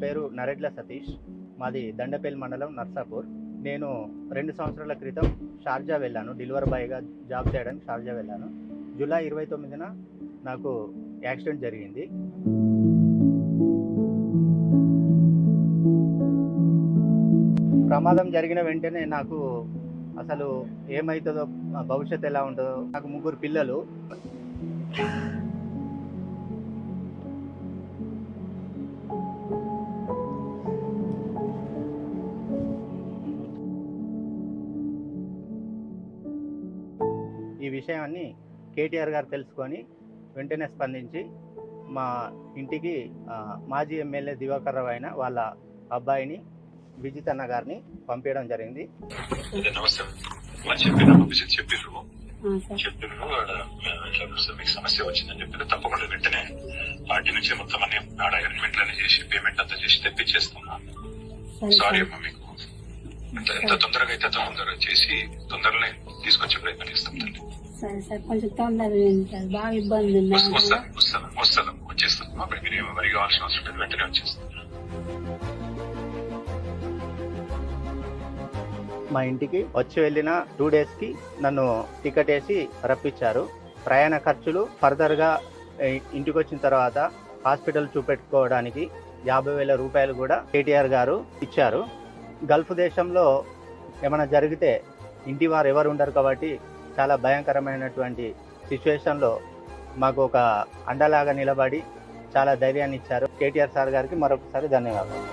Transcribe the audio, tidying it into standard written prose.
పేరు నరెడ్ల సతీష్. మాది దండపల్లి మండలం నర్సాపూర్. నేను 2 సంవత్సరాల క్రితం షార్జా వెళ్ళాను. డెలివరీ బాయ్గా జాబ్ చేయడానికి షార్జా వెళ్ళాను. జూలై 29న నాకు యాక్సిడెంట్ జరిగింది. ప్రమాదం జరిగిన వెంటనే నాకు అసలు ఏమవుతుందో, భవిష్యత్తు ఎలా ఉంటుందో, నాకు 3 పిల్లలు. ఈ విషయాన్ని కేటీఆర్ గారు తెలుసుకొని వెంటనే స్పందించి మా ఇంటికి మాజీ ఎమ్మెల్యే దివాకర్ రావు అయిన వాళ్ళ అబ్బాయిని విజిత్ అన్న గారిని పంపించడం జరిగింది. మీకు సమస్య వచ్చిందని చెప్పి తప్పకుండా వెంటనే పార్టీ నుంచి మొత్తం అన్ని అరేంజ్మెంట్లన్నీ చేసి పేమెంట్ అంతా చేసి తెప్పించేస్తున్నా. సారీ అమ్మా, మీకు ఎంత తొందరగా అయితే తొందరగా చేసి తొందరనే తీసుకొచ్చే ప్రయత్నం చేస్తాం తల్లి. కొంచెం తొందరగా బాగా ఇబ్బంది వస్తాను వచ్చేస్తాం. మీరు మరి కావాల్సిన అవసరం లేదు, వెంటనే వచ్చేస్తాం. మా ఇంటికి వచ్చి వెళ్ళిన 2 డేస్కి నన్ను టికెట్ వేసి రప్పించారు. ప్రయాణ ఖర్చులు ఫర్దర్గా ఇంటికి వచ్చిన తర్వాత హాస్పిటల్ చూపెట్టుకోవడానికి 50,000 రూపాయలు కూడా కేటీఆర్ గారు ఇచ్చారు. గల్ఫ్ దేశంలో ఏమైనా జరిగితే ఇంటి వారు ఎవరు ఉండరు కాబట్టి చాలా భయంకరమైనటువంటి సిచ్యువేషన్లో మాకు ఒక అండలాగా నిలబడి చాలా ధైర్యాన్ని ఇచ్చారు. కేటీఆర్ సార్ గారికి మరొకసారి ధన్యవాదాలు.